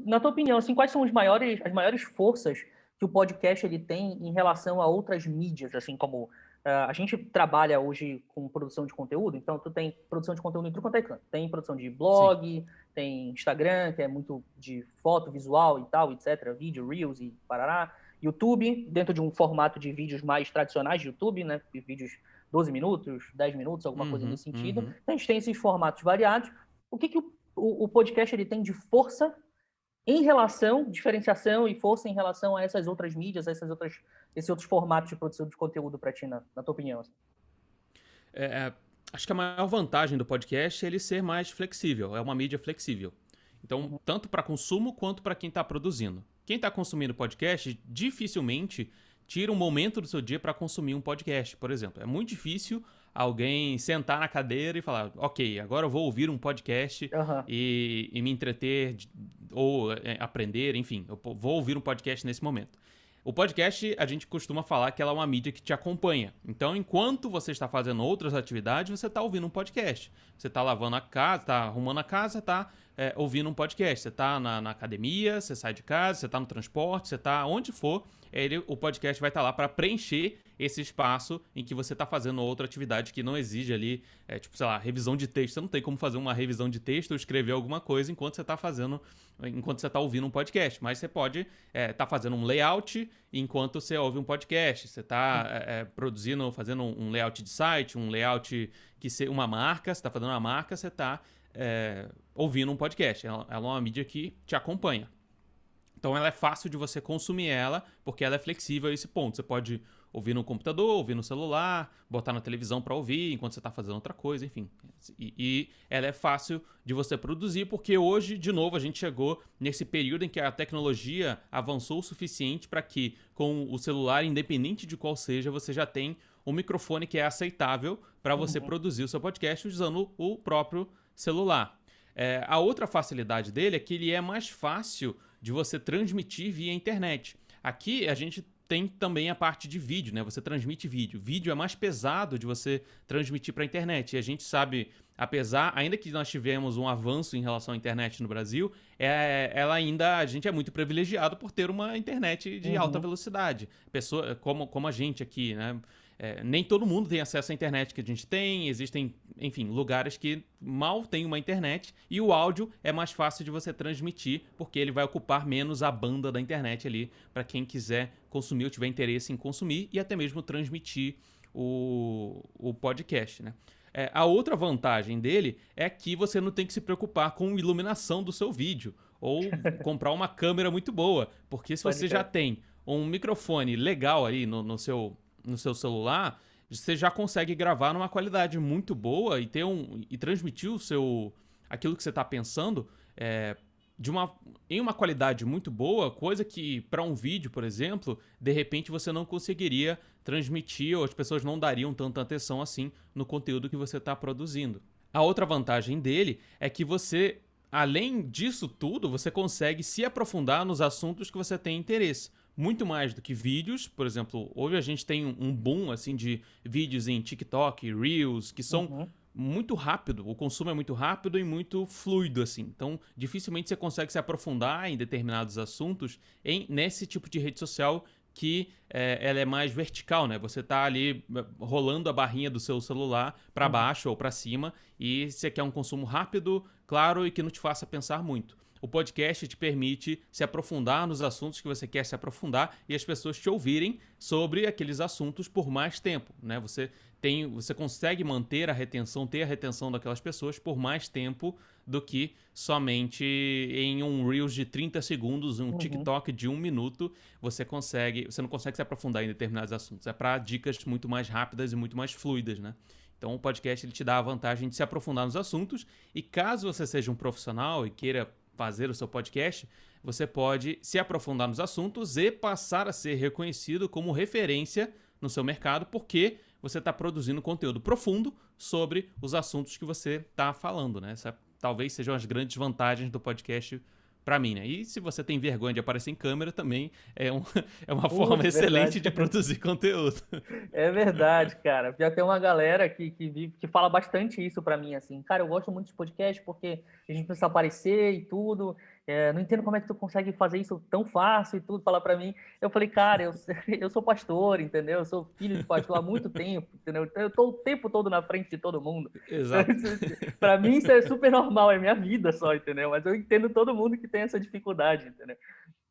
na tua opinião, assim, quais são as maiores forças que o podcast ele tem em relação a outras mídias, assim como a gente trabalha hoje com produção de conteúdo, então tu tem produção de conteúdo em tudo quanto é canto. Tem produção de Sim. blog, tem Instagram, que é muito de foto, visual e tal, etc, vídeo, Reels e parará. YouTube, dentro de um formato de vídeos mais tradicionais de YouTube, né, vídeos 12 minutos, 10 minutos, alguma coisa nesse sentido. Uhum. Então, a gente tem esses formatos variados. O que o podcast ele tem de força em relação, diferenciação e força em relação a essas outras mídias, esses outros formatos de produção de conteúdo para ti, na tua opinião? Assim? Acho que a maior vantagem do podcast é ele ser mais flexível, é uma mídia flexível. Então, tanto para consumo quanto para quem está produzindo. Quem está consumindo podcast dificilmente tira um momento do seu dia para consumir um podcast, por exemplo. É muito difícil alguém sentar na cadeira e falar, ok, agora eu vou ouvir um podcast e me entreter ou aprender, enfim, eu vou ouvir um podcast nesse momento. O podcast, a gente costuma falar que ela é uma mídia que te acompanha. Então, enquanto você está fazendo outras atividades, você está ouvindo um podcast. Você está lavando a casa, está arrumando a casa, está ouvindo um podcast. Você está na academia, você sai de casa, você está no transporte, você está onde for, o podcast vai estar lá para preencher esse espaço em que você está fazendo outra atividade que não exige ali, tipo, sei lá, revisão de texto. Você não tem como fazer uma revisão de texto ou escrever alguma coisa enquanto você está ouvindo um podcast. Mas você pode estar fazendo um layout enquanto você ouve um podcast. Você está fazendo um layout de site, um layout uma marca, você está fazendo uma marca, você está ouvindo um podcast. Ela é uma mídia que te acompanha. Então ela é fácil de você consumir ela, porque ela é flexível a esse ponto. Você pode ouvir no computador, ouvir no celular, botar na televisão para ouvir enquanto você está fazendo outra coisa, enfim. E ela é fácil de você produzir, porque hoje, de novo, a gente chegou nesse período em que a tecnologia avançou o suficiente para que, com o celular, independente de qual seja, você já tem um microfone que é aceitável para você produzir o seu podcast usando o próprio celular. A outra facilidade dele é que ele é mais fácil de você transmitir via internet. Aqui a gente tem também a parte de vídeo, né? Você transmite vídeo. Vídeo é mais pesado de você transmitir para a internet. E a gente sabe, ainda que nós tivemos um avanço em relação à internet no Brasil, a gente é muito privilegiado por ter uma internet de alta velocidade. Pessoa como a gente aqui, né? Nem todo mundo tem acesso à internet que a gente tem, existem, enfim, lugares que mal tem uma internet e o áudio é mais fácil de você transmitir porque ele vai ocupar menos a banda da internet ali para quem quiser consumir ou tiver interesse em consumir e até mesmo transmitir o podcast, né? A outra vantagem dele é que você não tem que se preocupar com a iluminação do seu vídeo ou comprar uma câmera muito boa, porque se você já tem um microfone legal aí no seu celular, você já consegue gravar numa qualidade muito boa e transmitir aquilo que você está pensando em uma qualidade muito boa, coisa que para um vídeo, por exemplo, de repente você não conseguiria transmitir ou as pessoas não dariam tanta atenção assim no conteúdo que você está produzindo. A outra vantagem dele é que você, além disso tudo, você consegue se aprofundar nos assuntos que você tem interesse. Muito mais do que vídeos, por exemplo, hoje a gente tem um boom assim, de vídeos em TikTok, Reels, que são muito rápido, o consumo é muito rápido e muito fluido, assim. Então, dificilmente você consegue se aprofundar em determinados assuntos nesse tipo de rede social que ela é mais vertical, né? Você tá ali rolando a barrinha do seu celular para baixo ou para cima e você quer um consumo rápido, claro e que não te faça pensar muito. O podcast te permite se aprofundar nos assuntos que você quer se aprofundar e as pessoas te ouvirem sobre aqueles assuntos por mais tempo, né? Você consegue ter a retenção daquelas pessoas por mais tempo do que somente em um Reels de 30 segundos, um TikTok de 1 minuto, você não consegue se aprofundar em determinados assuntos. É para dicas muito mais rápidas e muito mais fluidas, né? Então o podcast ele te dá a vantagem de se aprofundar nos assuntos e caso você seja um profissional e queira fazer o seu podcast, você pode se aprofundar nos assuntos e passar a ser reconhecido como referência no seu mercado, porque você está produzindo conteúdo profundo sobre os assuntos que você está falando, né? Essa talvez sejam as grandes vantagens do podcast para mim, né? E se você tem vergonha de aparecer em câmera, também é uma forma excelente de produzir conteúdo. É verdade, cara. Já tem uma galera que fala bastante isso pra mim, assim. Cara, eu gosto muito de podcast porque a gente precisa aparecer e tudo. não entendo como é que tu consegue fazer isso tão fácil e tudo, falar para mim. Eu falei, cara, eu sou pastor, entendeu? Eu sou filho de pastor há muito tempo, entendeu? Então eu tô o tempo todo na frente de todo mundo. Exato. Para mim isso é super normal, é minha vida só, entendeu? Mas eu entendo todo mundo que tem essa dificuldade, entendeu?